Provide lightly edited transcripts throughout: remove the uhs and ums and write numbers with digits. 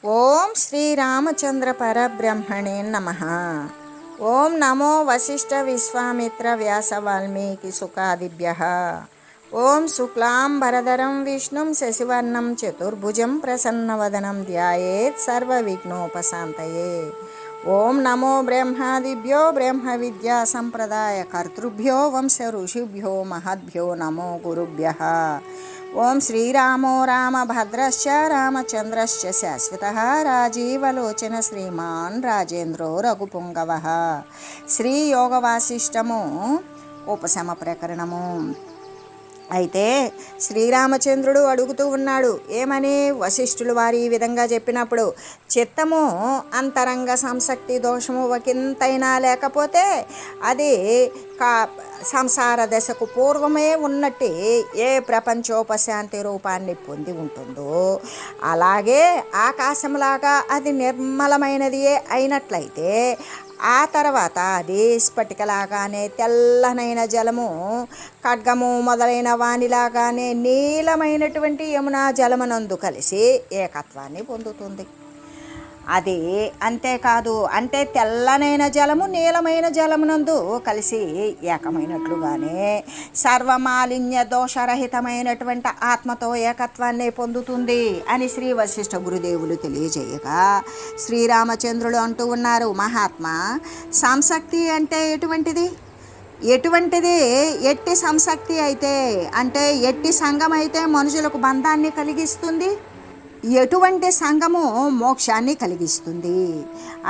ఓం శ్రీరామచంద్ర పరబ్రహ్మణే నమః. ఓం నమో వశిష్ఠ విశ్వామిత్ర వ్యాస వాల్మీకి సుఖాదిభ్యః. ఓం శుక్లాంబరధరం విష్ణుం శశివర్ణం చతుర్భుజం ప్రసన్నవదనం ధ్యాయేత్ సర్వవిఘ్నోపశాంతయే. ఓం నమో బ్రహ్మాదిభ్యో బ్రహ్మ విద్యా సంప్రదాయ కర్తృభ్యో వంశ ఋషిభ్యో మహద్భ్యో నమో గురుభ్యః. ఓం శ్రీరామో రామభద్రశ్చ రామచంద్రశ్చ శాశ్వతః రాజీవలోచన శ్రీమాన్ రాజేంద్రో రఘుపుంగవః. శ్రీ యోగ వాసిష్టము ఉపశమ ప్రకరణము. అయితే శ్రీరామచంద్రుడు అడుగుతూ ఉన్నాడు, ఏమని? వశిష్ఠులు వారు ఈ విధంగా చెప్పినప్పుడు, చిత్తము అంతరంగ సంసక్తి దోషము ఒకంతైనా లేకపోతే అది సంసార దశకు పూర్వమే ఉన్నట్టు ఏ ప్రపంచోపశాంతి రూపాన్ని పొంది ఉంటుందో అలాగే ఆకాశంలాగా అది నిర్మలమైనది అయినట్లయితే ఆ తర్వాత అది స్ఫటికలాగానే తెల్లనైన జలము, ఖడ్గము మొదలైన వానిలాగానే నీలమైనటువంటి యమునా జలమునందు కలిసి ఏకత్వాన్ని పొందుతుంది. అది అంతేకాదు, అంటే తెల్లనైన జలము నీలమైన జలమునందు కలిసి ఏకమైనట్లుగానే సర్వమాలిన్య దోషరహితమైనటువంటి ఆత్మతో ఏకత్వాన్ని పొందుతుంది అని శ్రీ వశిష్ఠ గురుదేవులు తెలియజేయగా, శ్రీరామచంద్రుడు అంటూ ఉన్నారు, మహాత్మా, సంసక్తి అంటే ఎటువంటిది? ఎట్టి సంసక్తి అయితే, అంటే ఎట్టి సంఘం అయితే మనుషులకు బంధాన్ని కలిగిస్తుంది, ఎటువంటి సంఘము మోక్షాన్ని కలిగిస్తుంది,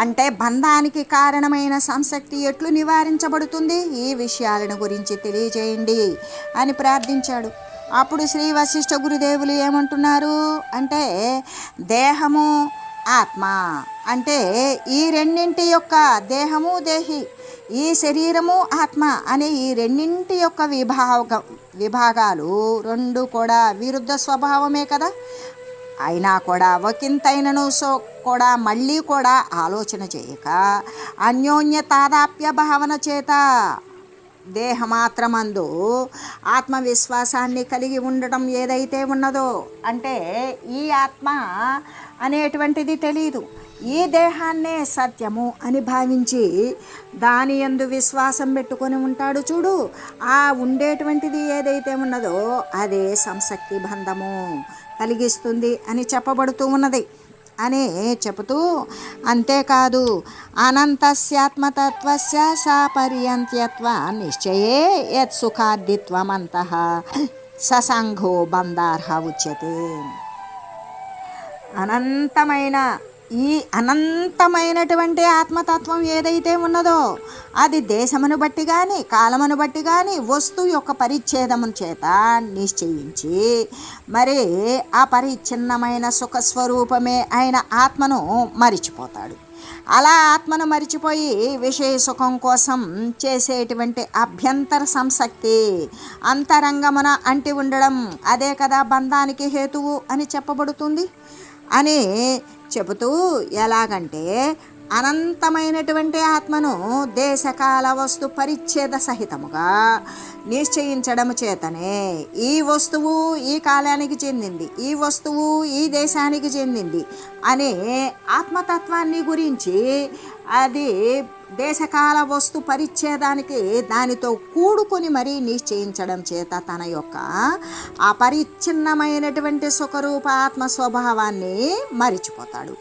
అంటే బంధానికి కారణమైన సంసక్తి ఎట్లు నివారించబడుతుంది, ఈ విషయాలను గురించి తెలియజేయండి అని ప్రార్థించాడు. అప్పుడు శ్రీ వశిష్ఠ గురుదేవులు ఏమంటున్నారు అంటే, దేహము ఆత్మ అంటే ఈ రెండింటి యొక్క, దేహము దేహి, ఈ శరీరము ఆత్మ అనే ఈ రెండింటి యొక్క విభాగాలు రెండు కూడా విరుద్ధ స్వభావమే కదా. అయినా కూడా ఒకంతైనను కూడా మళ్ళీ కూడా ఆలోచన చేయక అన్యోన్య తాదాప్య భావన చేత దేహమాత్రమందు ఆత్మవిశ్వాసాన్ని కలిగి ఉండటం ఏదైతే ఉన్నదో, అంటే ఈ ఆత్మ అనేటువంటిది తెలీదు, ఈ దేహాన్నే సత్యము అని భావించి దాని యందు విశ్వాసం పెట్టుకొని ఉంటాడు చూడు, ఆ ఉండేటువంటిది ఏదైతే ఉన్నదో అదే సంసక్తి బంధము కలిగిస్తుంది అని చెప్పబడుతూ ఉన్నది అని చెబుతూ, అంతేకాదు అనంతస్యాత్మతత్వస్య సాపర్యంత్యత్వ నిశ్చయే యత్ సుఖార్థిత్వమంతః ససంఘో బంధార్హ ఉచ్యతే. అనంతమైనటువంటి ఆత్మతత్వం ఏదైతే ఉన్నదో అది దేశమును బట్టి కానీ కాలమును బట్టి కానీ వస్తువు యొక్క పరిచ్ఛేదము చేత నిశ్చయించి మరి ఆ పరిచ్ఛిన్నమైన సుఖస్వరూపమే అయిన ఆత్మను మరిచిపోతాడు. అలా ఆత్మను మరిచిపోయి విషయ సుఖం కోసం చేసేటువంటి అభ్యంతర సంసక్తి, అంతరంగమున అంటి ఉండడం, అదే కదా బంధానికి హేతువు అని చెప్పబడుతుంది అని చెబుతూ, ఎలాగంటే అనంతమైనటువంటి ఆత్మను దేశకాల వస్తు పరిచ్ఛేద సహితముగా నిశ్చయించడం చేతనే ఈ వస్తువు ఈ కాలానికి చెందింది, ఈ వస్తువు ఈ దేశానికి చెందింది అనే ఆత్మతత్వాన్ని గురించి అది దేశకాల వస్తు పరిచ్ఛేదానికి దానితో కూడుకొని మరీ నిశ్చయించడం చేత తన యొక్క అపరిచ్ఛిన్నమైనటువంటి సుఖరూప ఆత్మ స్వభావాన్ని మరిచిపోతాడు.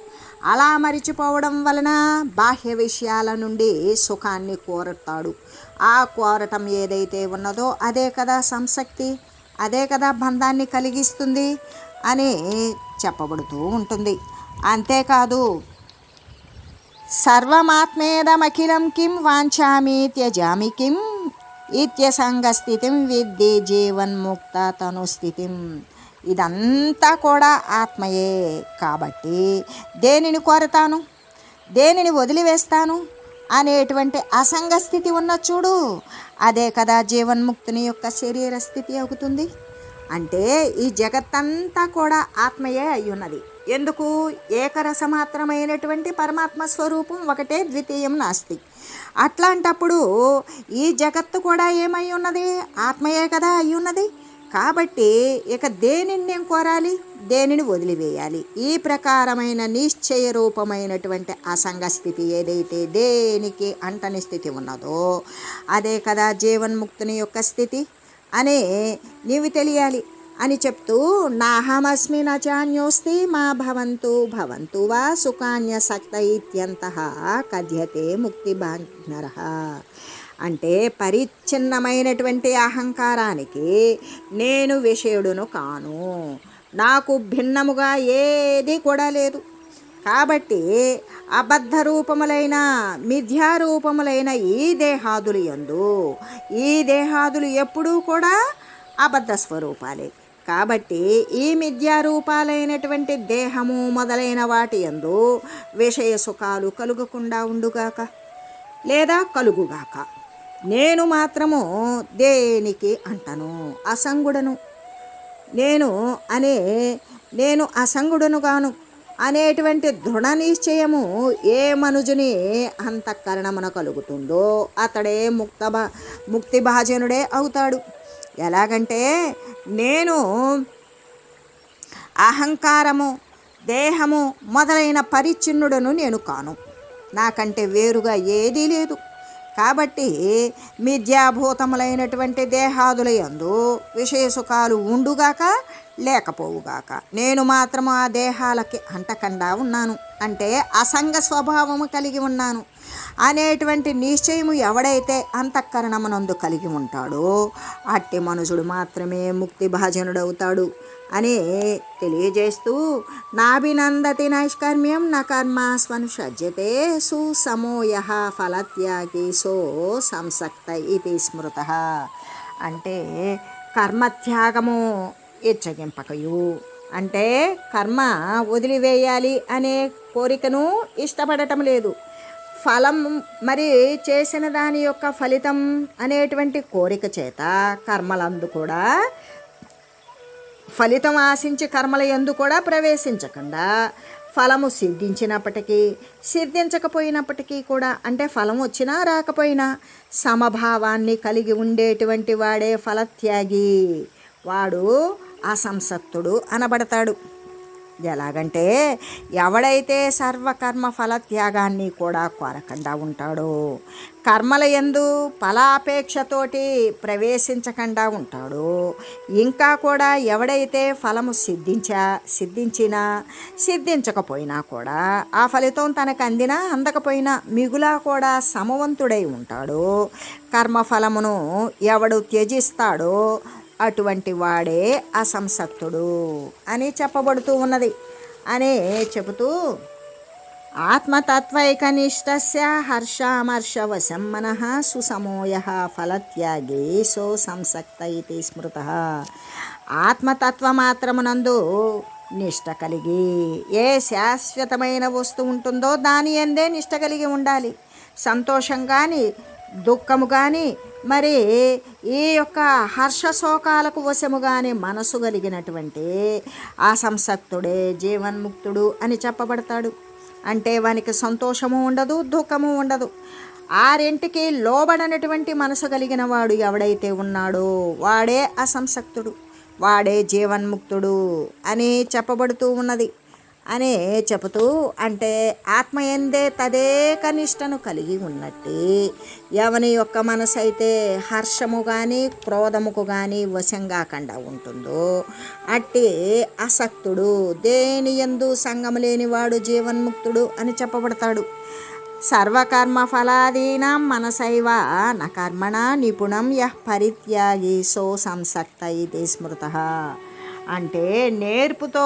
అలా మరిచిపోవడం వలన బాహ్య విషయాల నుండి సుఖాన్ని కోరుతాడు. ఆ కోరటం ఏదైతే ఉన్నదో అదే కదా సంసక్తి, అదే కదా బంధాన్ని కలిగిస్తుంది అని చెప్పబడుతూ ఉంటుంది. అంతేకాదు, సర్వమాత్మేదమఖిలం కిం వాంఛామి త్యజామి కిం ఇత్యసంగస్థితిం విద్ధి జీవన్ముక్త తనుస్థితిం. ఇదంతా కూడా ఆత్మయే కాబట్టి దేనిని కోరతాను, దేనిని వదిలివేస్తాను అనేటువంటి అసంగస్థితి ఉన్న చూడు, అదే కదా జీవన్ముక్తుని యొక్క శరీర స్థితి అవుతుంది. అంటే ఈ జగత్తంతా కూడా ఆత్మయే అయ్యున్నది. ఎందుకు? ఏకరసమాత్రమైనటువంటి పరమాత్మ స్వరూపం ఒకటే, ద్వితీయం నాస్తి. అట్లాంటప్పుడు ఈ జగత్తు కూడా ఏమై ఉన్నది? ఆత్మయే కదా అయ్యున్నది. కాబట్టి ఇక దేనిని నేను కోరాలి? దేనిని వదిలివేయాలి. ఈ ప్రకారమైన నిశ్చయ రూపమైనటువంటి అసంగ స్థితి ఏదైతే దేనికి అంటని స్థితి ఉన్నదో అదే కదా జీవన్ముక్తుని యొక్క స్థితి అనే నీవు తెలియాలి అని చెప్తూ నాహమస్మి నచాన్యోస్తి మా భవంతు భవంతు వా సుఖాన్యసక్త ఇత్యంతః కథ్యతే ముక్తిభాగ్నరః. అంటే పరిచ్ఛిన్నమైనటువంటి అహంకారానికి నేను విషయుడును కాను, నాకు భిన్నముగా ఏది కూడా లేదు. కాబట్టి అబద్ధ రూపములైన మిథ్యారూపములైన ఈ దేహాదులు యందు ఈ దేహాదులు ఎప్పుడూ కూడా అబద్ధ స్వరూపాలే. కాబట్టి ఈ మిథ్యారూపాలైనటువంటి దేహము మొదలైన వాటి యందు విషయ సుఖాలు కలుగకుండా ఉండుగాక లేదా కలుగుగాక. నేను మాత్రము దేనికి అంటను, అసంగుడను. నేను అసంగుడనుగాను అనేటువంటి దృఢ నిశ్చయము ఏ మనుజుని అంతఃకరణమున కలుగుతుందో అతడే ముక్తిభాజనుడే అవుతాడు. ఎలాగంటే నేను అహంకారము దేహము మొదలైన పరిచ్ఛిన్నుడను నేను కాను, నాకంటే వేరుగా ఏదీ లేదు. కాబట్టి మిథ్యాభూతములైనటువంటి దేహాదుల యందు విషయ సుఖాలు ఉండుగాక లేకపోవుగాక, నేను మాత్రము ఆ దేహాలకి అంటకుండా ఉన్నాను, అంటే అసంగ స్వభావము కలిగి ఉన్నాను అనేటువంటి నిశ్చయము ఎవడైతే అంతఃకరణమునందు కలిగి ఉంటాడో అట్టి మనుషుడు మాత్రమే ముక్తి భాజనుడవుతాడు అని తెలియజేస్తూ నాభినందతి నైష్కర్మ్యం న కర్మాస్వనుషజ్యతే సుసమోయ ఫలత్యాగి సో సంసక్త ఇది స్మృత. అంటే కర్మత్యాగము ఇచ్చగింపకయు, అంటే కర్మ వదిలివేయాలి అనే కోరికను ఇష్టపడటం లేదు, ఫలం మరి చేసిన దాని యొక్క ఫలితం అనేటువంటి కోరిక చేత కర్మలందు కూడా ఫలితం ఆశించి కర్మల యందు కూడా ప్రవేశించకుండా ఫలము సిద్ధించినప్పటికీ సిద్ధించకపోయినప్పటికీ కూడా, అంటే ఫలం వచ్చినా రాకపోయినా సమభావాన్ని కలిగి ఉండేటువంటి వాడే ఫలత్యాగి, వాడు అసంసక్తుడు అనబడతాడు. ఎలాగంటే ఎవడైతే సర్వకర్మ ఫలత్యాగాన్ని కూడా కోరకుండా ఉంటాడో, కర్మల యందు ఫలాపేక్షతోటి ప్రవేశించకుండా ఉంటాడో, ఇంకా కూడా ఎవడైతే ఫలము సిద్ధించినా సిద్ధించకపోయినా కూడా ఆ ఫలితం తనకు అందినా అందకపోయినా మిగులా కూడా సమవంతుడై ఉంటాడో, కర్మఫలమును ఎవడు త్యజిస్తాడో అటువంటి వాడే అసంసక్తుడు అని చెప్పబడుతూ ఉన్నది అని చెబుతూ ఆత్మతత్వైకనిష్టస్య హర్షామర్షవశం మనః సుసమోయః ఫలత్యాగి సో సంసక్త ఇది స్మృతః. ఆత్మతత్వమాత్రమునందు నిష్ట కలిగి ఏ శాశ్వతమైన వస్తువు ఉంటుందో దాని యందే నిష్ట కలిగి ఉండాలి. సంతోషం కానీ దుఃఖము కానీ మరి ఈ యొక్క హర్షశోకాలకు వశము కానీ మనసు కలిగినటువంటి అసంసక్తుడే జీవన్ముక్తుడు అని చెప్పబడతాడు. అంటే వానికి సంతోషము ఉండదు, దుఃఖము ఉండదు. ఆ రెంటికి లోబడనటువంటి మనసు కలిగిన వాడు ఎవడైతే ఉన్నాడో వాడే అసంసక్తుడు, వాడే జీవన్ముక్తుడు అని చెప్పబడుతూ ఉన్నది అని చెబుతూ, అంటే ఆత్మయందే తదేక నిష్టను కలిగి ఉన్నట్టే ఎవని యొక్క మనసు అయితే హర్షము కానీ క్రోధముకు కానీ వశం కాకుండా ఉంటుందో అట్టి అసక్తుడు, దేని యందు సంగము లేనివాడు జీవన్ముక్తుడు అని చెప్పబడతాడు. సర్వకర్మ ఫలాదీనాం మనసైవ న కర్మణ నిపుణం యః పరిత్యాగి సో సంసక్త ఇది స్మృతః. అంటే నేర్పుతో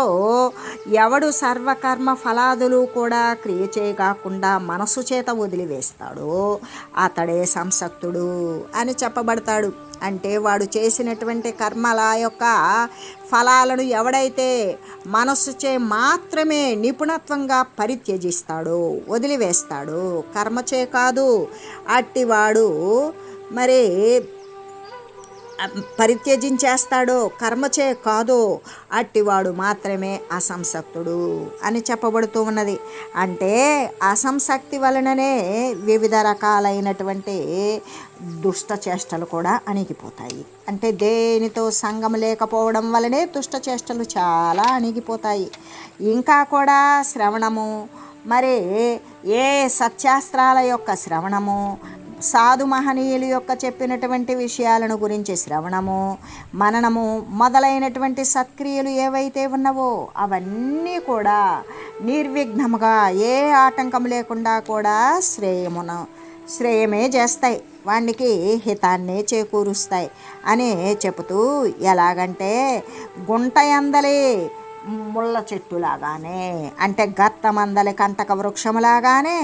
ఎవడు సర్వకర్మ ఫలాదులు కూడా క్రియ చేయకుండా మనసు చేత వదిలివేస్తాడో అతడే సంసక్తుడు అని చెప్పబడతాడు. అంటే వాడు చేసినటువంటి కర్మల యొక్క ఫలాలను ఎవడైతే మనస్సుచే మాత్రమే నిపుణత్వంగా పరిత్యజిస్తాడో వదిలివేస్తాడో, కర్మచే కాదు, అట్టివాడు మరి పరిత్యజించేస్తాడో, కర్మచే కాదో అట్టివాడు మాత్రమే అసంసక్తుడు అని చెప్పబడుతూ ఉన్నది. అంటే అసంసక్తి వలననే వివిధ రకాలైనటువంటి దుష్ట చేష్టలు కూడా అణిగిపోతాయి. అంటే దేనితో సంగం లేకపోవడం వలనే దుష్ట చేష్టలు చాలా అణిగిపోతాయి. ఇంకా కూడా శ్రవణము, మరి ఏ సత్శాస్త్రాల యొక్క శ్రవణము, సాధు మహనీయుల యొక్క చెప్పినటువంటి విషయాలను గురించి శ్రవణము, మననము మొదలైనటువంటి సత్క్రియలు ఏవైతే ఉన్నవో అవన్నీ కూడా నిర్విఘ్నముగా ఏ ఆటంకం లేకుండా కూడా శ్రేయమే చేస్తాయి, వానికి హితాన్నే చేకూరుస్తాయి అని చెబుతూ, ఎలాగంటే గుంట యందలి ముళ్ళ చెట్టులాగానే, అంటే గత్తమందలి కంటక వృక్షములాగానే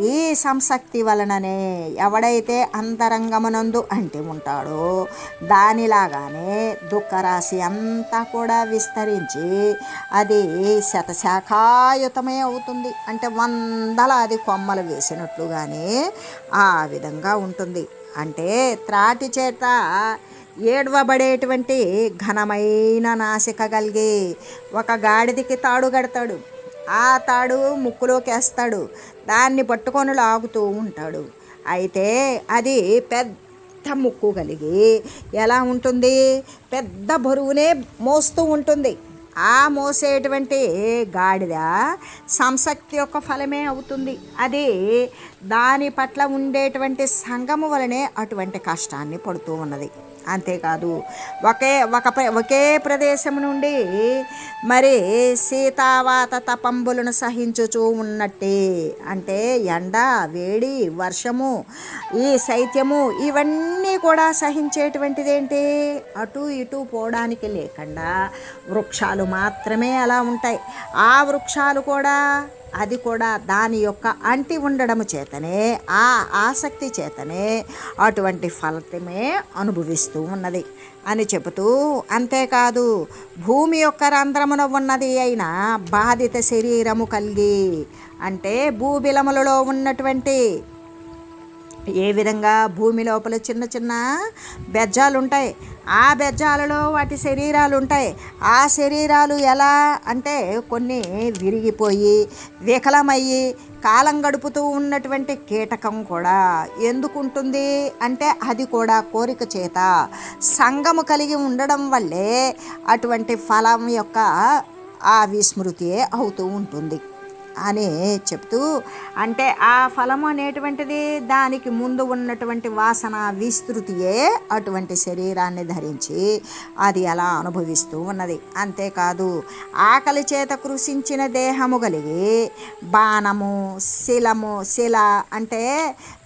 ఈ సంసక్తి వలననే ఎవడైతే అంతరంగమునందు అంటి ఉంటాడో దానిలాగానే దుఃఖరాశి అంతా కూడా విస్తరించి అది శతశాఖాయుతమే అవుతుంది. అంటే వందలాది కొమ్మలు వేసినట్లుగానే ఆ విధంగా ఉంటుంది. అంటే త్రాటి చేత ఏడవబడేటువంటి ఘనమైన నాసిక కలిగి ఒక గాడిదకి తాడు కడతాడు. ఆ తాడు ముక్కులోకి వేస్తాడు, దాన్ని పట్టుకొని లాగుతూ ఉంటాడు. అయితే అది పెద్ద ముక్కు కలిగి ఎలా ఉంటుంది, పెద్ద బరువునే మోస్తూ ఉంటుంది. ఆ మోసేటువంటి గాడిద సంసక్తి యొక్క ఫలమే అవుతుంది. అది దాని పట్ల ఉండేటువంటి సంగము వలనే అటువంటి కష్టాన్ని పడుతూ ఉన్నది. అంతేకాదు ఒకే ప్రదేశం నుండి మరి శీతావాత తపంబులను సహించుచూ ఉన్నట్టే, అంటే ఎండ, వేడి, వర్షము, ఈ శైత్యము ఇవన్నీ కూడా సహించేటువంటిది ఏంటి, అటు ఇటు పోవడానికి లేకుండా వృక్షాలు మాత్రమే అలా ఉంటాయి. ఆ వృక్షాలు కూడా అది కూడా దాని యొక్క అంటి ఉండడము చేతనే, ఆ ఆసక్తి చేతనే అటువంటి ఫలితమే అనుభవిస్తూ ఉన్నది అని చెబుతూ, అంతేకాదు భూమి యొక్క రంధ్రమున ఉన్నది అయిన బాధిత శరీరము కలిగి, అంటే భూబిలములలో ఉన్నటువంటి ఏ విధంగా భూమి లోపల చిన్న చిన్న బెజ్జాలు ఉంటాయి, ఆ బెజ్జాలలో వాటి శరీరాలు ఉంటాయి. ఆ శరీరాలు ఎలా అంటే కొన్ని విరిగిపోయి వికలమయ్యి కాలం గడుపుతూ ఉన్నటువంటి కీటకం కూడా ఎందుకుంటుంది అంటే అది కూడా కోరిక చేత సంగము కలిగి ఉండడం వల్లే అటువంటి ఫలం యొక్క ఆ విస్మృతియే అవుతూ ఉంటుంది అని చెప్తూ, అంటే ఆ ఫలము అనేటువంటిది దానికి ముందు ఉన్నటువంటి వాసన విస్తృతియే అటువంటి శరీరాన్ని ధరించి అది అలా అనుభవిస్తూ ఉన్నది. అంతేకాదు ఆకలి చేత కృషించిన దేహము కలిగి బాణము, శిల అంటే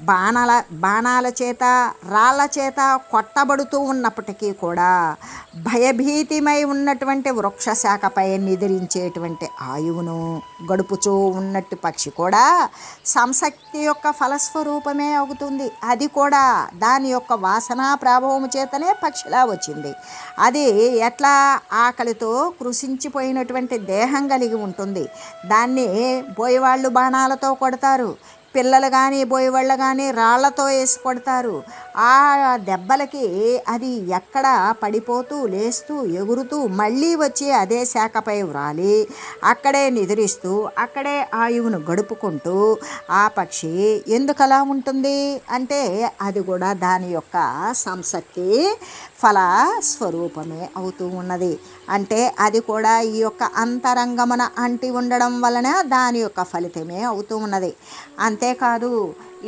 బాణాల చేత రాళ్ళ చేత కొట్టబడుతూ ఉన్నప్పటికీ కూడా భయభీతిమై ఉన్నటువంటి వృక్షశాఖపై నిద్రించేటువంటి ఆయువును గడుపుచూ ఉన్నట్టు పక్షి కూడా సంసక్తి యొక్క ఫలస్వరూపమే అవుతుంది. అది కూడా దాని యొక్క వాసనా ప్రభావం చేతనే పక్షిలా వచ్చింది. అది ఎట్లా ఆకలితో కృషించిపోయినటువంటి దేహం కలిగి ఉంటుంది. దాన్ని బోయవాళ్ళు బాణాలతో కొడతారు, పిల్లలు కానీ బోయవాళ్ళు కానీ రాళ్లతో వేసి కొడతారు. ఆ దెబ్బలకి అది ఎక్కడ పడిపోతూ లేస్తూ ఎగురుతూ మళ్ళీ వచ్చి అదే శాఖపై వ్రాలి అక్కడే నిద్రిస్తూ అక్కడే ఆయువును గడుపుకుంటూ ఆ పక్షి ఎందుకు అలా ఉంటుంది అంటే అది కూడా దాని యొక్క సంసక్తి ఫల స్వరూపమే అవుతూ ఉన్నది. అంటే అది కూడా ఈ యొక్క అంతరంగమున అంటి ఉండడం వలన దాని యొక్క ఫలితమే అవుతూ ఉన్నది. అంతేకాదు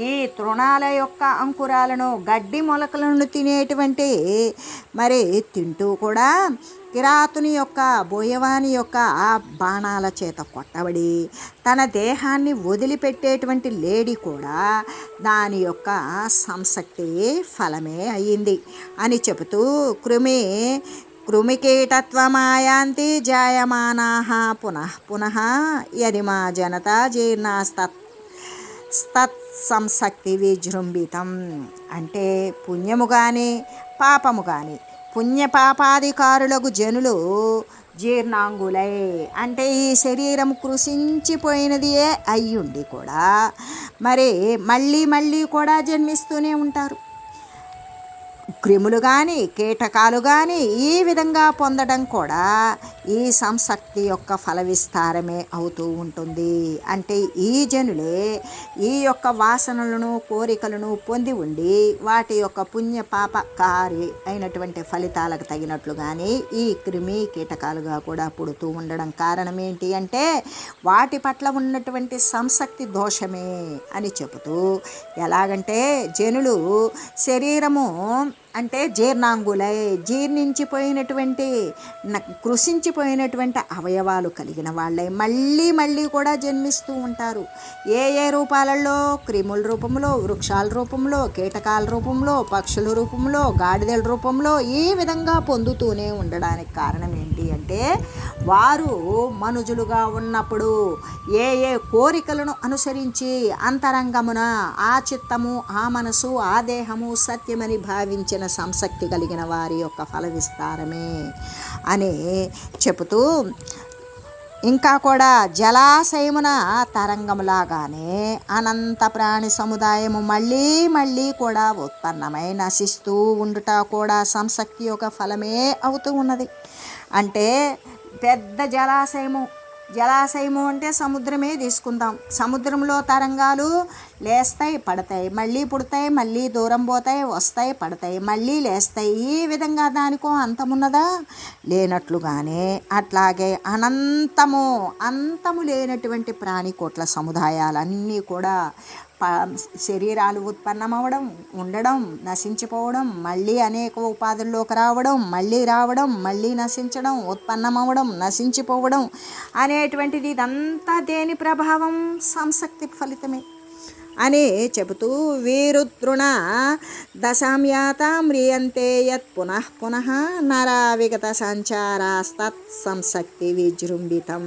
ఈ తృణాల యొక్క అంకురాలను గడ్డి మొలకలను తినేటువంటి మరి తింటూ కూడా కిరాతుని యొక్క బోయవాని యొక్క బాణాల చేత కొట్టబడి తన దేహాన్ని వదిలిపెట్టేటువంటి లేడి కూడా దాని యొక్క సంసక్తి ఫలమే అయ్యింది అని చెబుతూ, కృమికీటత్వమాయాంతి జాయమానాః పునః పునః యదిమా జనత జీర్ణస్తత్సంసక్తి విజృంభితం. అంటే పుణ్యము కానీ పాపము కానీ పుణ్యపాపాధికారులకు జనులు జీర్ణాంగులై, అంటే ఈ శరీరం కృషించిపోయినదియే అయ్యుండి కూడా మరి మళ్ళీ మళ్ళీ కూడా జన్మిస్తూనే ఉంటారు. క్రిములు కానీ కీటకాలు కానీ ఈ విధంగా పొందడం కూడా ఈ సంశక్తి యొక్క ఫల విస్తారమే అవుతూ ఉంటుంది. అంటే ఈ జనులే ఈ యొక్క వాసనలను కోరికలను పొంది ఉండి వాటి యొక్క పుణ్య పాపకారి అయినటువంటి ఫలితాలకు తగినట్లుగానే ఈ క్రిమి కీటకాలుగా కూడా పుడుతూ ఉండడం కారణం ఏంటి అంటే వాటి పట్ల ఉన్నటువంటి సంశక్తి దోషమే అని చెబుతూ, ఎలాగంటే జనులు శరీరము అంటే జీర్ణాంగులై జీర్ణించిపోయినటువంటి కృషించిపోయినటువంటి అవయవాలు కలిగిన వాళ్ళై మళ్ళీ మళ్ళీ కూడా జన్మిస్తూ ఉంటారు. ఏ ఏ రూపాలలో? క్రిముల రూపంలో, వృక్షాల రూపంలో, కీటకాల రూపంలో, పక్షుల రూపంలో, గాడిదల రూపంలో ఈ విధంగా పొందుతూనే ఉండడానికి కారణం ఏంటి అంటే వారు మనుజులుగా ఉన్నప్పుడు ఏ ఏ కోరికలను అనుసరించి అంతరంగమున ఆ చిత్తము, ఆ మనసు, ఆ దేహము సత్యమని భావించిన సంశక్తి కలిగిన వారి యొక్క ఫల విస్తారమే అని చెబుతూ, ఇంకా కూడా జలాశయమున తరంగములాగానే అనంత ప్రాణి సముదాయము మళ్ళీ మళ్ళీ కూడా ఉత్పన్నమై నశిస్తూ ఉండుట కూడా సంశక్తి యొక్క ఫలమే అవుతూ ఉన్నది. అంటే పెద్ద జలాశయము అంటే సముద్రమే తీసుకుందాం. సముద్రంలో తరంగాలు లేస్తాయి, పడతాయి, మళ్ళీ పుడతాయి, మళ్ళీ దూరం పోతాయి, వస్తాయి, పడతాయి, మళ్ళీ లేస్తాయి. ఈ విధంగా దానికో అంతమున్నదా? లేనట్లుగానే అట్లాగే అంతము లేనటువంటి ప్రాణికోట్ల సముదాయాలన్నీ కూడా శరీరాలు ఉత్పన్నమవడం, ఉండడం, నశించిపోవడం, మళ్ళీ అనేక ఉపాధుల్లోకి రావడం, మళ్ళీ నశించడం, ఉత్పన్నమవడం, నశించిపోవడం అనేటువంటిది ఇదంతా దేని ప్రభావం? సంశక్తి ఫలితమే అని చెబుతూ, వీరు తృణ దశామ్యాత మ్రియంతే యత్ పునః పునః నరా విగత సంచారాస్తత్ సంశక్తి విజృంభితం.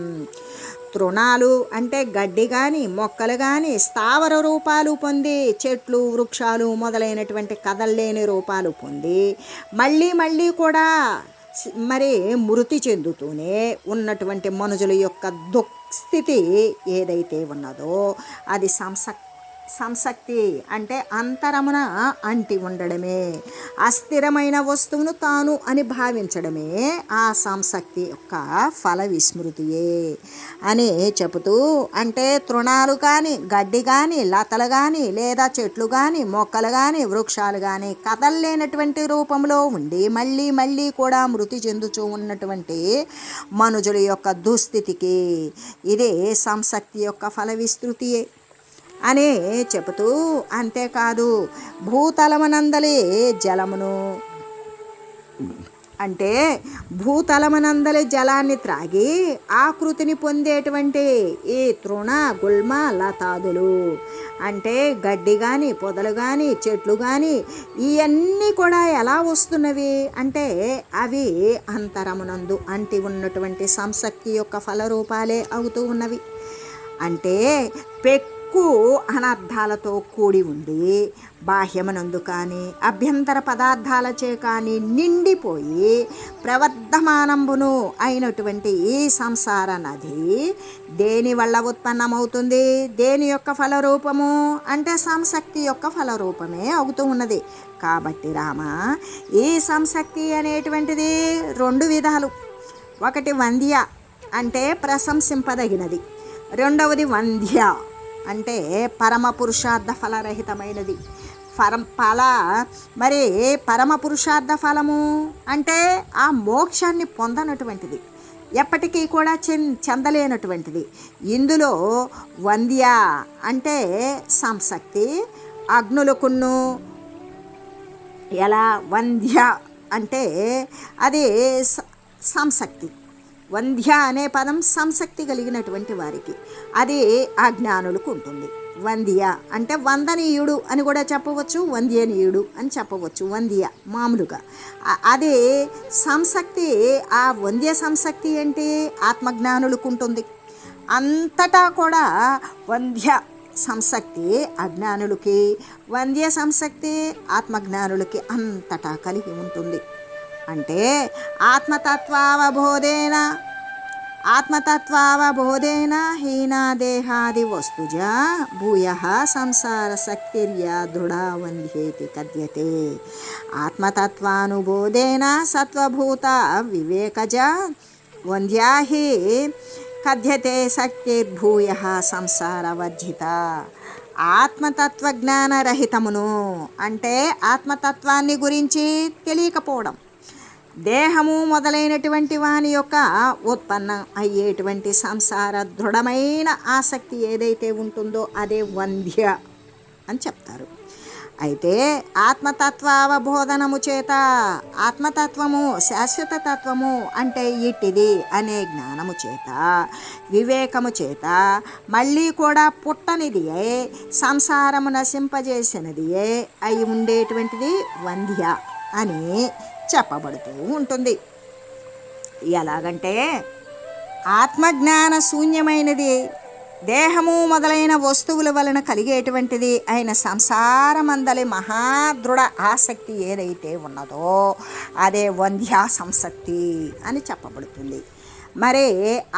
తృణాలు అంటే గడ్డి కానీ, మొక్కలు కానీ స్థావర రూపాలు పొంది, చెట్లు, వృక్షాలు మొదలైనటువంటి కదల్లేని రూపాలు పొంది మళ్ళీ కూడా మృతి చెందుతూనే ఉన్నటువంటి మనుషుల యొక్క దుఃస్థితి ఏదైతే ఉన్నదో అది సంశక్తి అంటే అంతరమున అంటి ఉండడమే, అస్థిరమైన వస్తువును తాను అని భావించడమే ఆ సంశక్తి యొక్క ఫల విస్మృతియే అని చెబుతూ, అంటే తృణాలు కానీ, గడ్డి కానీ, లతలు కానీ, లేదా చెట్లు కానీ, మొక్కలు కానీ, వృక్షాలు కానీ కదల్లేనటువంటి రూపంలో ఉండి మళ్ళీ కూడా మృతి చెందుతూ ఉన్నటువంటి మనుజుల యొక్క దుస్థితికి ఇదే సంశక్తి యొక్క ఫల విస్తృతియే అని చెబుతూ, అంతేకాదు భూతలమనందలి జలమును అంటే భూతలమనందలి జలాన్ని త్రాగి ఆకృతిని పొందేటువంటి ఈ తృణ, గుల్మ, లతాదులు అంటే గడ్డి కానీ, పొదలు కానీ, చెట్లు కానీ ఇవన్నీ కూడా ఎలా వస్తున్నవి అంటే అవి అంతరమునందు అంటి ఉన్నటువంటి సంశక్తి యొక్క ఫలరూపాలే అవుతూ ఉన్నవి. అంటే అనర్థాలతో కూడి ఉండి బాహ్యమనందు కానీ అభ్యంతర పదార్థాలచే కానీ నిండిపోయి ప్రవర్ధమానంబును అయినటువంటి ఈ సంసార నది దేని వల్ల ఉత్పన్నమవుతుంది? దేని యొక్క ఫలరూపము అంటే సంశక్తి యొక్క ఫలరూపమే అవుతూ ఉన్నది. కాబట్టి రామ, ఈ సంశక్తి అనేటువంటిది రెండు విధాలు. ఒకటి వంద్య అంటే ప్రశంసింపదగినది, రెండవది వంధ్య అంటే పరమ పురుషార్థ ఫలరహితమైనది. పరమ పురుషార్థ ఫలము అంటే ఆ మోక్షాన్ని పొందనటువంటిది, ఎప్పటికీ కూడా చెందలేనటువంటిది. ఇందులో వంద్య అంటే సంశక్తి, అగ్నులకును ఎలా వంధ్య అంటే అది సంశక్తి. వంధ్య అనే పదం సంశక్తి కలిగినటువంటి వారికి, అది అజ్ఞానులకు ఉంటుంది. వంద్య అంటే వందనీయుడు అని కూడా చెప్పవచ్చు, వంద్యనీయుడు అని చెప్పవచ్చు. వంద్య మామూలుగా అది సంశక్తి. ఆ వంద్య సంశక్తి ఏంటి? ఆత్మజ్ఞానులకు ఉంటుంది. అంతటా కూడా వంద్య సంశక్తి అజ్ఞానులకి, వంద్య సంశక్తి ఆత్మజ్ఞానులకి అంతటా కలిగి ఉంటుంది. అంటే ఆత్మతత్వావబోధేన ఆత్మతత్వావబోధేన హీనాదేహాది వస్తుజ భూయ సంసార శక్తిర్యా దృఢా వంధ్యేతి కథ్యతే. ఆత్మతత్వానుబోధేన సత్వభూత వివేకజ వంధ్యా హి కథ్యతే శక్తిర్భూయ సంసారవర్జిత. ఆత్మతత్వజ్ఞానరహితమును అంటే ఆత్మతత్వాన్ని గురించి తెలియకపోవడం, దేహము మొదలైనటువంటి వాని యొక్క ఉత్పన్నం అయ్యేటువంటి సంసార దృఢమైన ఆసక్తి ఏదైతే ఉంటుందో అదే వంధ్య అని చెప్తారు. అయితే ఆత్మతత్వ అవబోధనము చేత, ఆత్మతత్వము శాశ్వత తత్వము అంటే ఇట్టిది అనే జ్ఞానము చేత, వివేకము చేత మళ్ళీ కూడా పుట్టనిదియే, సంసారము నశింపజేసినదియే అయి ఉండేటువంటిది వంధ్య అని చెప్పబడుతూ ఉంటుంది. ఎలాగంటే ఆత్మజ్ఞాన శూన్యమైనది, దేహము మొదలైన వస్తువుల వలన కలిగేటువంటిది అయిన సంసారమందలి మహాదృఢ ఆసక్తి ఏదైతే ఉన్నదో అదే వంధ్యా సంసక్తి అని చెప్పబడుతుంది. మరి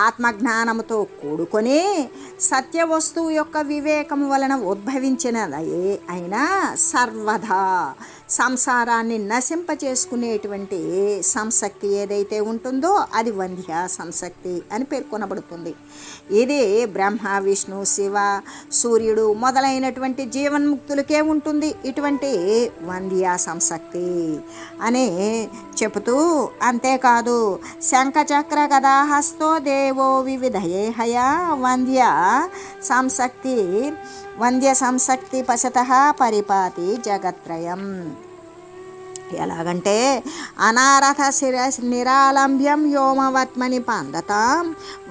ఆత్మజ్ఞానముతో కూడుకొని సత్య వస్తువు యొక్క వివేకము వలన ఉద్భవించినది అయినా సర్వదా సంసారాన్ని నశింపచేసుకునేటువంటి సంసక్తి ఏదైతే ఉంటుందో అది వంధ్యా సంసక్తి అని పేర్కొనబడుతుంది. ఇది బ్రహ్మ, విష్ణు, శివ, సూర్యుడు మొదలైనటువంటి జీవన్ముక్తులకే ఉంటుంది ఇటువంటి వంధ్యా సంసక్తి అని చెబుతూ, అంతేకాదు శంఖచక్ర గదాహస్తో దేవో వివిధయే హయా వంద్య సంసక్తి పశతః పరిపాతి జగత్రయం. ఎలాగంటే అనారథ నిరాలంబ్యం వ్యోమవత్మని పాండతాం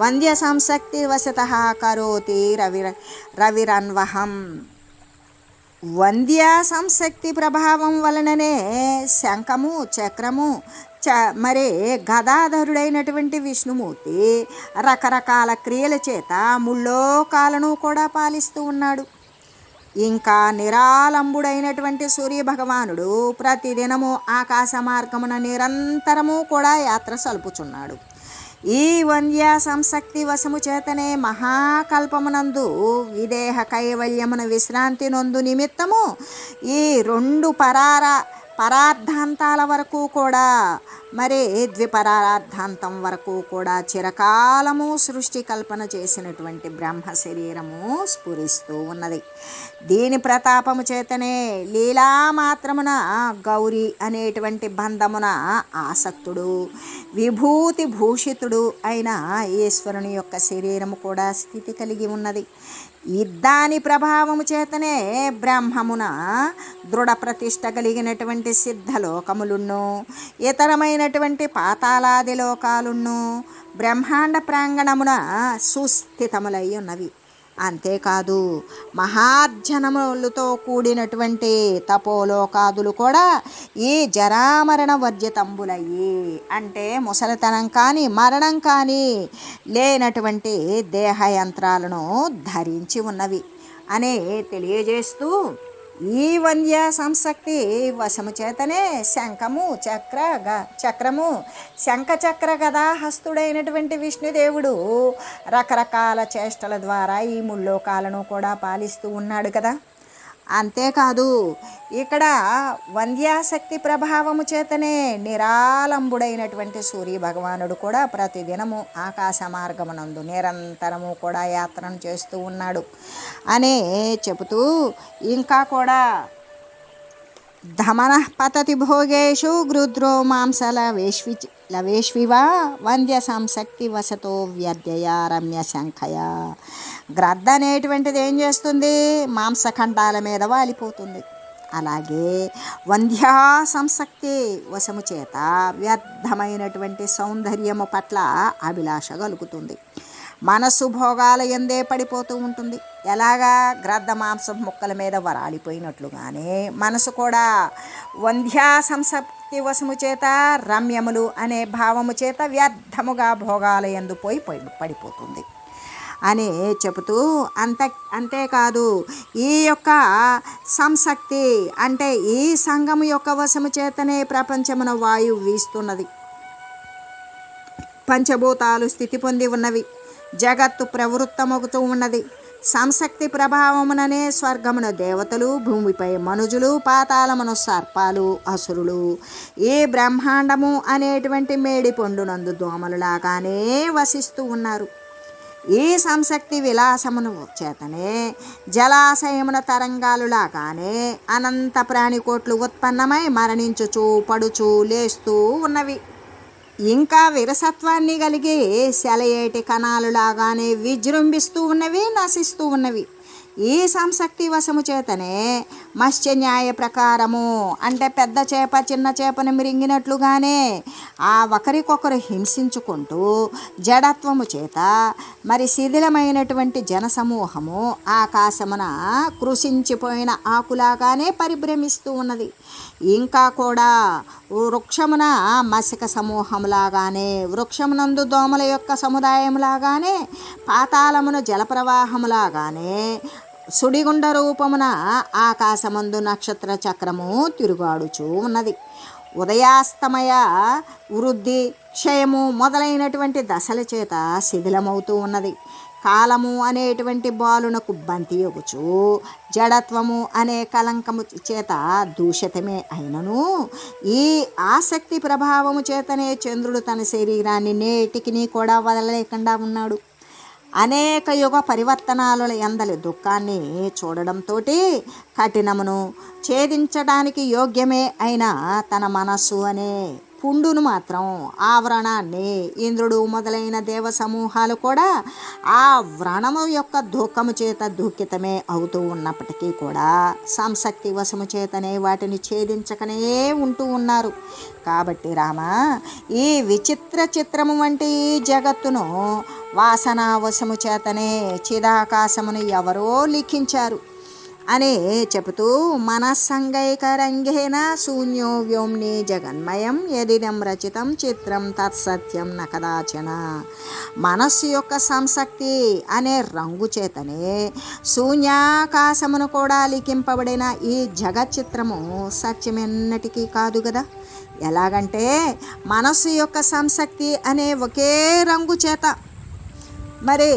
వంద్య సంసక్తి వశతః కరోతి రవిరన్వహం. వంద్య సంసక్తి ప్రభావం వలననే శంఖము, చక్రము మరి గదాధరుడైనటువంటి విష్ణుమూర్తి రకరకాల క్రియల చేత ముల్లోకాలను కూడా పాలిస్తూ ఉన్నాడు. ఇంకా నిరాలంబుడైనటువంటి సూర్యభగవానుడు ప్రతిదినము ఆకాశ మార్గమున నిరంతరము కూడా యాత్ర సలుపుచున్నాడు. ఈ వంద్యా సంసక్తి వశము చేతనే మహాకల్పమునందు విదేహ కైవల్యమున విశ్రాంతి నొందు నిమిత్తము ఈ రెండు పరార్థాంతాల వరకు కూడా, మరి ద్విపరార్థాంతం వరకు కూడా చిరకాలము సృష్టి కల్పన చేసినటువంటి బ్రహ్మ శరీరము స్ఫురిస్తూ ఉన్నది. దీని ప్రతాపము చేతనే లీలామాత్రమున గౌరీ అనేటువంటి బంధమున ఆసక్తుడు, విభూతి భూషితుడు అయిన ఈశ్వరుని యొక్క శరీరము కూడా స్థితి కలిగి ఉన్నది. దాని ప్రభావము చేతనే బ్రహ్మమున దృఢ ప్రతిష్ట కలిగినటువంటి సిద్ధలోకములున్నూ, ఇతరమైనటువంటి పాతాళాది లోకాలున్నూ బ్రహ్మాండ ప్రాంగణమున సుస్థితములై ఉన్నవి. అంతేకాదు మహార్జనములతో కూడినటువంటి తపోలోకాదులు కూడా ఈ జరామరణ వర్జితంబులయ్యి, అంటే ముసలితనం కానీ మరణం కానీ లేనటువంటి దేహయంత్రాలను ధరించి ఉన్నవి అని తెలియజేస్తూ, ఈ వంద్య సంసక్తి వశము చేతనే శంఖము, చక్రము, శంఖచక్ర గదాహస్తుడైనటువంటి విష్ణుదేవుడు రకరకాల చేష్టల ద్వారా ఈ ముల్లోకాలను కూడా పాలిస్తూ ఉన్నాడు కదా. అంతేకాదు ఇక్కడ వంద్యాశక్తి ప్రభావము చేతనే నిరాలంబుడైనటువంటి సూర్య భగవానుడు కూడా ప్రతిదినము ఆకాశ మార్గమునందు నిరంతరము కూడా యాత్రను చేస్తూ ఉన్నాడు అనే చెబుతూ, ఇంకా కూడా ధమన పతతి భోగేషు గృద్రో లవేష్వివా వంద్య సంసక్తి వసతో వ్యర్థయ రమ్య శంఖయ. గ్రద్ద అనేటువంటిది ఏం చేస్తుంది? మాంసఖండాల మీద వాలిపోతుంది. అలాగే వంద్యా సంసక్తి వశము చేత వ్యర్థమైనటువంటి సౌందర్యము పట్ల అభిలాష కలుగుతుంది. మనస్సు భోగాల యందే పడిపోతూ ఉంటుంది. ఎలాగా గ్రద్ద మాంసం ముక్కల మీద వరాలిపోయినట్లుగానే మనసు కూడా వంద్యా సంసక్తి వశము చేత రమ్యములు అనే భావము చేత వ్యర్థముగా భోగాల యందు పోయి పడిపోతుంది అని చెబుతూ, అంతేకాదు ఈ యొక్క సంసక్తి అంటే ఈ సంఘము యొక్క వశము చేతనే ప్రపంచమున వాయువు వీస్తున్నది. పంచభూతాలు స్థితి పొంది ఉన్నవి. జగత్తు ప్రవృత్తమవుతూ ఉన్నది. సంశక్తి ప్రభావముననే స్వర్గమున దేవతలు, భూమిపై మనుజులు, పాతాళమున సర్పాలు, అసురులు, ఈ బ్రహ్మాండము అనేటువంటి మేడి పండునందు దోమలులాగానే వసిస్తూ ఉన్నారు. ఈ సంశక్తి విలాసమును చేతనే జలాశయమున తరంగాలులాగానే అనంత ప్రాణికోట్లు ఉత్పన్నమై మరణించుచు, పడుచు, లేస్తూ ఉన్నవి. ఇంకా విరసత్వాన్ని కలిగి సెలయేటి కణాలులాగానే విజృంభిస్తూ ఉన్నవి, నశిస్తూ ఉన్నవి. ఈ సంశక్తి వశము చేతనే మత్స్య న్యాయ ప్రకారము అంటే పెద్ద చేప చిన్న చేపను మిరింగినట్లుగానే ఆ ఒకరికొకరు హింసించుకుంటూ జడత్వము చేత మరి శిథిలమైనటువంటి జనసమూహము ఆకాశమున కృషించిపోయిన ఆకులాగానే పరిభ్రమిస్తూ ఉన్నది. ఇంకా కూడా వృక్షమున మసిక సమూహములాగానే, వృక్షమునందు దోమల యొక్క సముదాయములాగానే, పాతాళమున జలప్రవాహములాగానే, సుడిగుండ రూపమున ఆకాశమందు నక్షత్ర చక్రము తిరుగాడుచూ ఉన్నది. ఉదయాస్తమయ వృద్ధి క్షయము మొదలైనటువంటి దశల చేత శిథిలమవుతూ ఉన్నది. కాలము అనేటువంటి బాలునకు బంతి యొగుచు, జడత్వము అనే కలంకము చేత దూషితమే అయినను ఈ ఆసక్తి ప్రభావము చేతనే చంద్రుడు తన శరీరాన్ని నేటికి కూడా వదలలేకుండా ఉన్నాడు. అనేక యుగ పరివర్తనాల యందలి దుఃఖాన్ని చూడడంతో కఠినమును ఛేదించడానికి యోగ్యమే అయిన తన మనస్సు అనే పుండును మాత్రం ఆవరణాన్ని ఇంద్రుడు మొదలైన దేవ సమూహాలు కూడా ఆ వ్రణము యొక్క దుఃఖము చేత దుఃఖితమే అవుతూ ఉన్నప్పటికీ కూడా సంశక్తి వశము చేతనే వాటిని ఛేదించకనే ఉంటూ ఉన్నారు. కాబట్టి రామ, ఈ విచిత్ర చిత్రము వంటి ఈ జగత్తును వాసనా వశము చేతనే చిదాకాశమును ఎవరో లిఖించారు అని చెబుతూ మనస్సంగైకరంగేన శూన్యో వ్యోమ్ని జగన్మయం యదిదం రచితం చిత్రం తత్సత్యం న కదాచన. మనస్సు యొక్క సంశక్తి అనే రంగు చేతనే శూన్యాకాశమును కూడా లిఖింపబడిన ఈ జగచ్చిత్రము సత్యమెన్నటికీ కాదు కదా. ఎలాగంటే మనస్సు యొక్క సంశక్తి అనే ఒకే రంగు చేత మరి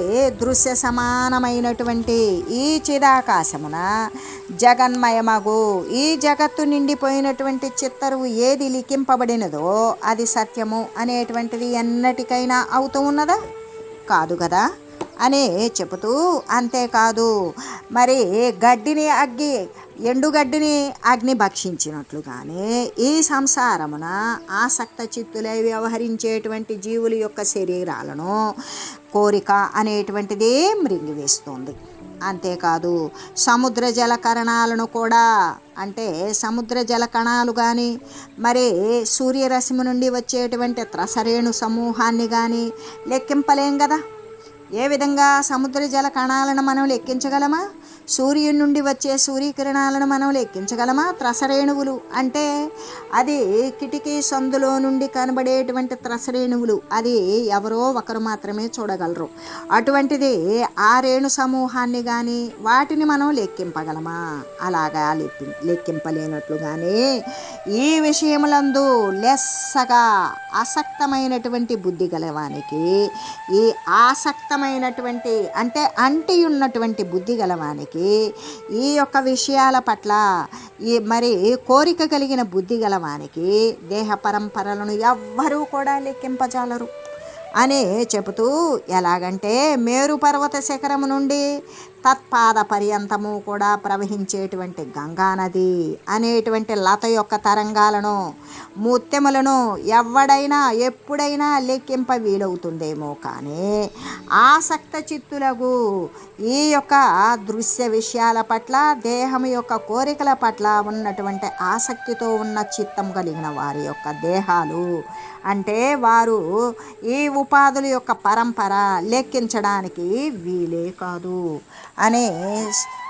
దృశ్య సమానమైనటువంటి ఈ చిదాకాశమున జగన్మయమగు ఈ జగత్తు నిండిపోయినటువంటి చిత్తరువు ఏది లిఖింపబడినదో అది సత్యము అనేటువంటిది ఎన్నటికైనా అవుతూ ఉన్నదా? కాదు కదా అని చెబుతూ, అంతేకాదు మరి ఎండుగడ్డిని అగ్ని భక్షించినట్లుగానే ఈ సంసారమున ఆసక్త చిత్తులై వ్యవహరించేటువంటి జీవుల యొక్క శరీరాలను కోరిక అనేటువంటిది మృంగివేస్తుంది. అంతేకాదు సముద్ర జల కణాలను కూడా అంటే సముద్ర జల కణాలు కానీ మరి సూర్యరశ్మి నుండి వచ్చేటువంటి త్రసరేణు సమూహాన్ని కానీ లెక్కింపలేం కదా. ఏ విధంగా సముద్ర జల కణాలను మనం లెక్కించగలమా? సూర్యుడి నుండి వచ్చే సూర్యకిరణాలను మనం లెక్కించగలమా? త్రసరేణువులు అంటే అది కిటికీ సందులో నుండి కనబడేటువంటి త్రసరేణువులు, అది ఎవరో ఒకరు మాత్రమే చూడగలరు. అటువంటిది ఆ రేణు సమూహాన్ని కానీ వాటిని మనం లెక్కింపగలమా? అలాగా లెక్కింపలేనట్లుగానే ఈ విషయములందు లెస్సగా ఆసక్తమైనటువంటి బుద్ధి గలవానికి, ఈ ఆసక్తమైనటువంటి అంటే అంటి ఉన్నటువంటి బుద్ధి గలవానికి ఈ యొక్క విషయాల పట్ల మరి కోరిక కలిగిన బుద్ధి గలవానికి దేహ పరంపరలను ఎవ్వరూ కూడా లెక్కింపజాలరు అని చెబుతూ, ఎలాగంటే మేరు పర్వత శిఖరము నుండి తత్పాద పర్యంతము కూడా ప్రవహించేటువంటి గంగానది అనేటువంటి లత యొక్క తరంగాలను ముత్యములను ఎవడైనా ఎప్పుడైనా లెక్కింప వీలవుతుందేమో, కానీ ఆసక్త చిత్తులకు ఈ యొక్క దృశ్య విషయాల పట్ల దేహం యొక్క కోరికల పట్ల ఉన్నటువంటి ఆసక్తితో ఉన్న చిత్తం కలిగిన వారి యొక్క దేహాలు అంటే వారు ఈ ఉపాధుల యొక్క పరంపర లెక్కించడానికి వీలే కాదు అనే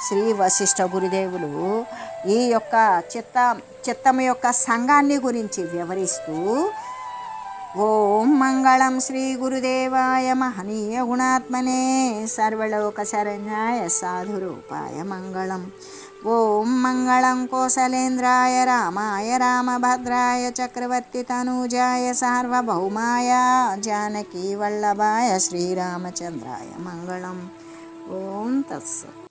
శ్రీ వశిష్ఠ గురుదేవులు ఈ యొక్క చిత్తం యొక్క సంఘాన్ని గురించి వివరిస్తూ ఓం మంగళం శ్రీ గురుదేవాయ మహనీయ గుణాత్మనే సర్వలోక శరణ్యాయ సాధురూపాయ మంగళం. ఓం మంగళం కోసలేంద్రాయ రామాయ రామభద్రాయ చక్రవర్తి తనూజాయ సార్వభౌమాయ జానకీ వల్లభాయ శ్రీరామచంద్రాయ మంగళం. ఓం తత్సత్.